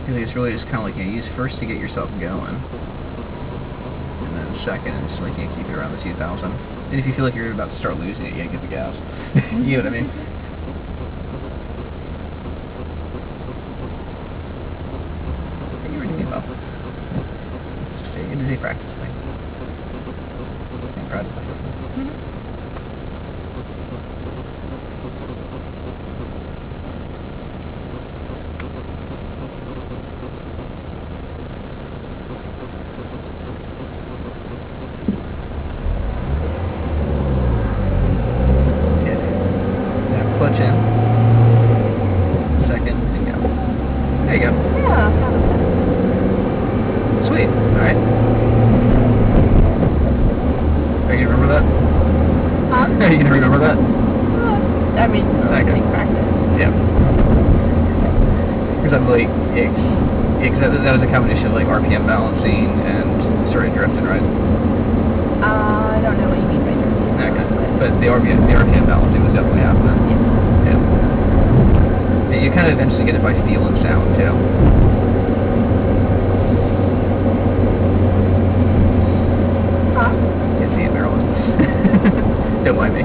Because it's really just kind of like, you use first to get yourself going, and then second, it's just like, keep it around the 2000. And if you feel like you're about to start losing it, get the gas. You know what I mean? You were doing well. It is a practice thing. I'm proud of myself. Clutch in. Second, and go. There you go. Yeah, sweet. Alright. Are you gonna remember that? huh? Are you gonna remember that? I mean, Okay. like practice. Yeah. Because I'm like, that was a combination of like RPM balancing and sort of drifting, right? I don't know what you mean by drifting. Okay. But the RPM balancing was definitely happening. Yeah. Yeah. You kind of eventually get it by feel and sound too. Huh? Yeah, see it, Marilyn. Don't mind me.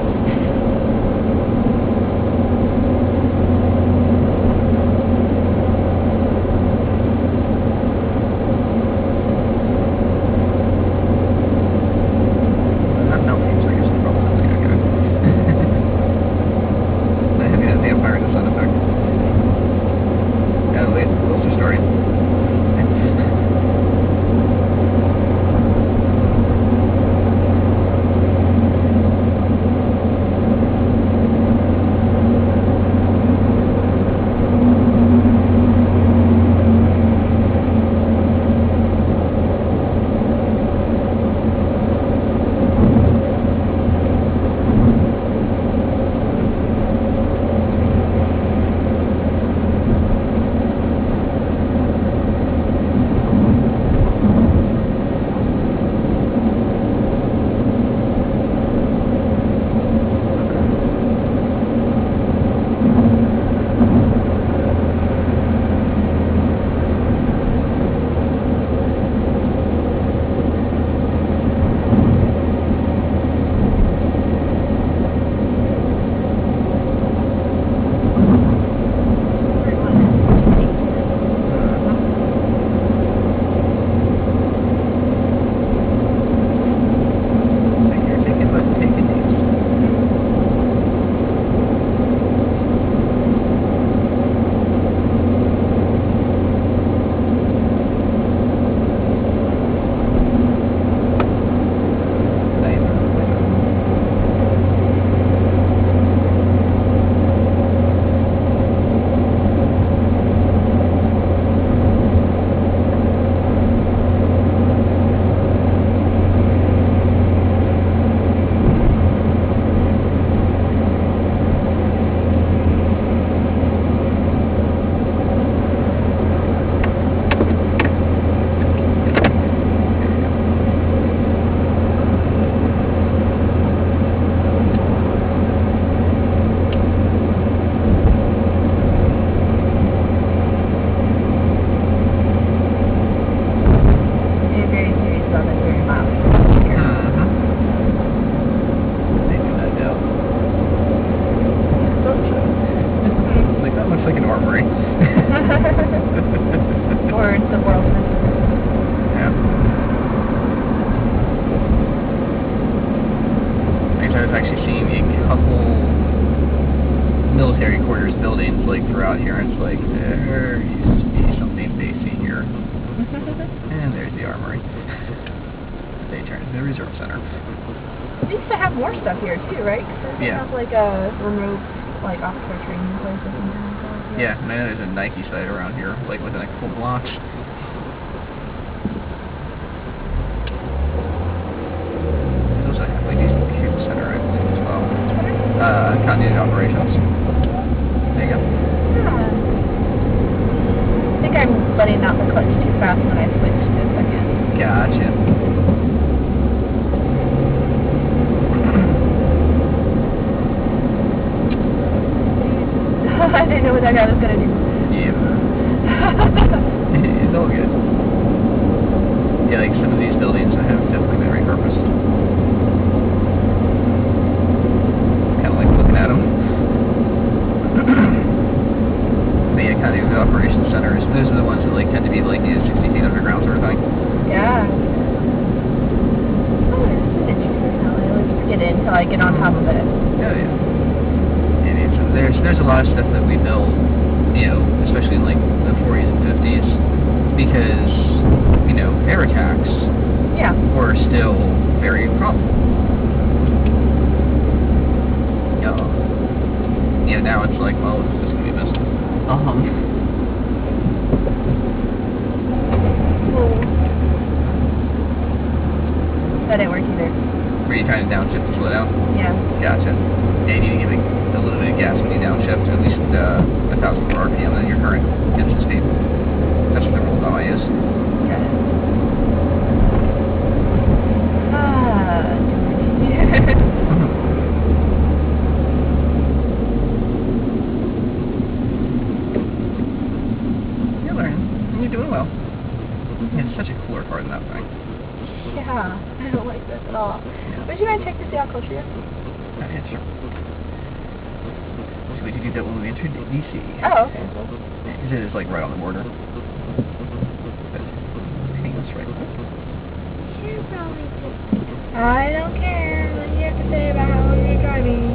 Out here, and it's like, there used to be something basey here. And there's the armory. They turned into the resort center. They used to have more stuff here too, right? They have like a remote, like officer training place or something like that. Yeah, man, there's a Nike site around here, like within a couple blocks. There's also a halfway decent computer center, I believe, as well. Continuity operations. There you go. I think I'm letting out the clutch too fast when I switch to second. Gotcha. I didn't know what that guy was going to do. Yeah. operations centers. Those are the ones that like tend to be like 60 feet underground sort of thing. Yeah. Oh, this is interesting. I always forget it until I get on top of it. Yeah, yeah. And there's a lot of stuff that we build, you know, especially in like the 40s and 50s, because, you know, air attacks were still very probable. Yeah, now it's like, well, this is going to be missed. That didn't work either. Were you trying to downshift to slow down? Yeah. Gotcha. Yeah, you need to give it a little bit of gas when you downshift to at least 1,000 more RPM than your current engine speed. That's what the rule of thumb I use. Got it. You're learning. And you're doing well. It's such a cooler part than that thing. Yeah, I don't like this at all. Yeah. Would you mind check to see how close you are? Yeah, sure. So we could do that when we entered DC. Oh, okay. Cool. Because it is like right on the border. But I think that's right. I don't care what you have to say about how long you're driving.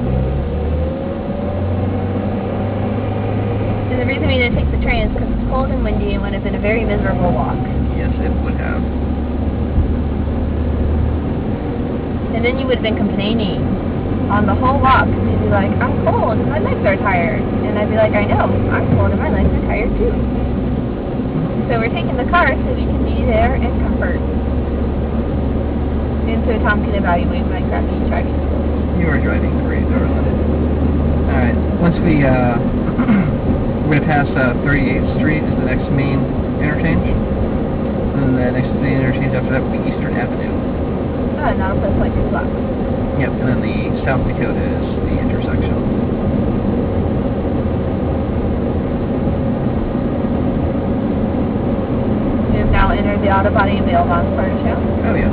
And the reason we didn't take the train is because it's cold and windy and would have been a very miserable walk. Yes, it would have. And then you would have been complaining on the whole walk. You'd be like, I'm cold and my legs are tired. And I'd be like, I know, I'm cold and my legs are tired too. So we're taking the car so we can be there in comfort. And so Tom can evaluate my crappy driving skills. You are driving great, darling. Alright, once we, we're going to pass 38th Street is the next main interchange. And the next main interchange after that will be Eastern Avenue. Oh, not a place like this block. Yep, and then the South Dakota is the intersection. We have now entered the auto body and bail bonds part of town. Oh, yes.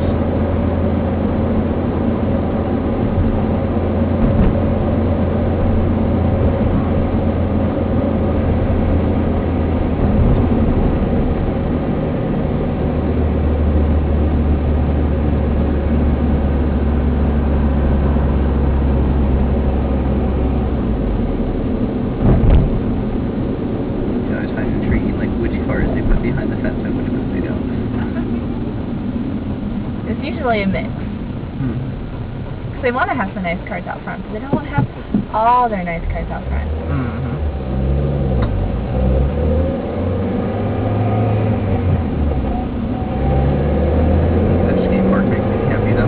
Behind the fence and which ones they don't. It's usually a mix. Because they want to have some nice cars out front, but they don't want to have all their nice cars out front. That skate park makes me happy though.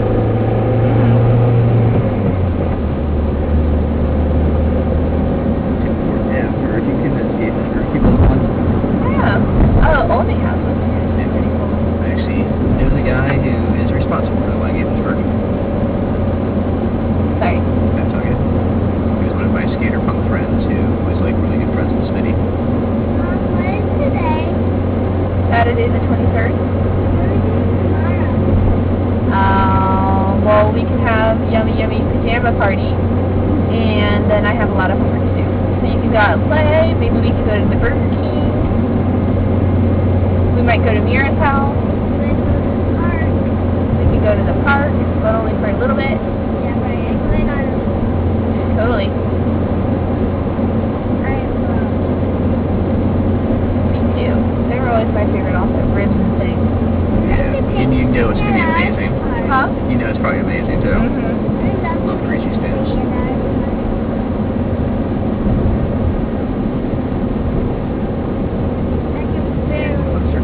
Yeah, or if you can skate for people who want. Oh, Only House was pretty cool. I actually knew the guy who is responsible for the Wine Gaithersburg. Sorry. That's okay. He was one of my skater punk friends who was like really good friends with Smitty. When is today? Saturday the 23rd. Well, we can have yummy pajama party, and then I have a lot of homework to do. So you can go out and play. Maybe we can go to the Burger King. We might go to Mira's house. We can go to the park, but only for a little bit. Yeah, but I actually got it. Totally. Me too. They were always my favorite also, ribs and things. Yeah, and you know it's going to be amazing. Huh? You know it's probably amazing too. Love greasy spoons. Closer.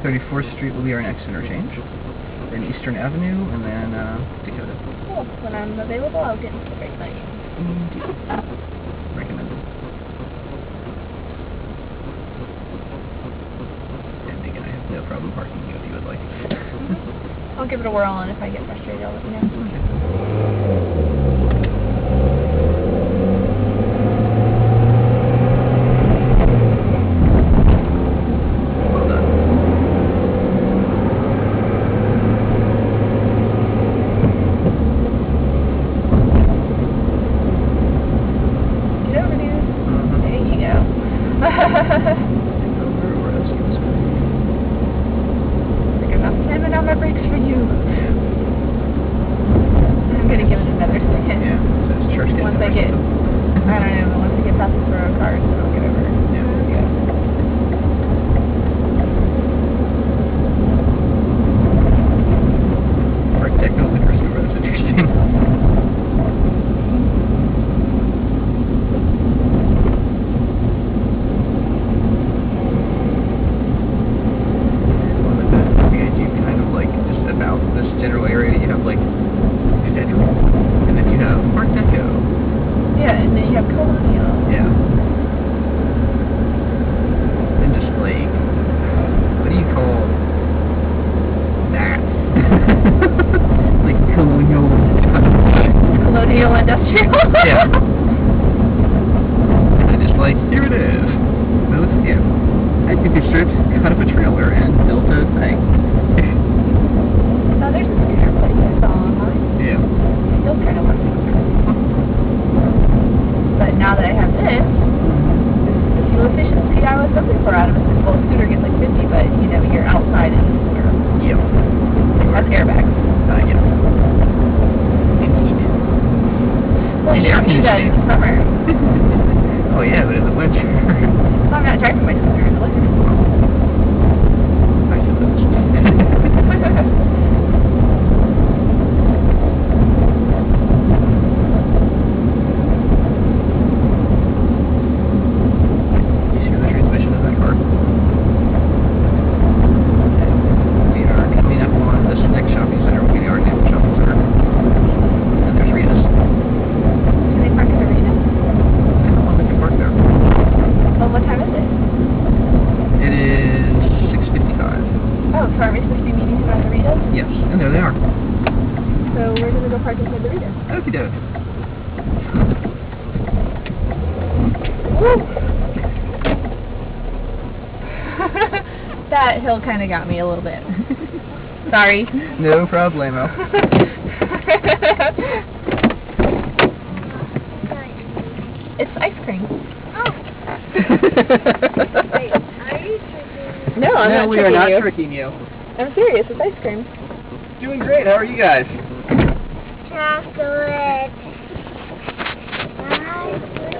34th Street will be our next interchange. Then Eastern Avenue, and then Dakota. Cool. When I'm available, I'll get into the break by you. Indeed. Recommended. And again, I have no problem parking you if you would like. I'll give it a whirl, and if I get frustrated, I'll let you know. Well done. We're supposed to be meeting about the Doritos? Yes, and there they are. So we're going to go park inside the Doritos. Okie doke. Woo! That hill kind of got me a little bit. Sorry. No problemo. It's ice cream. Oh. Wait, are you tricking me? No, I'm not we tricking are not you. tricking you. I'm serious. It's ice cream. Doing great. How are you guys? Chocolate. Bye.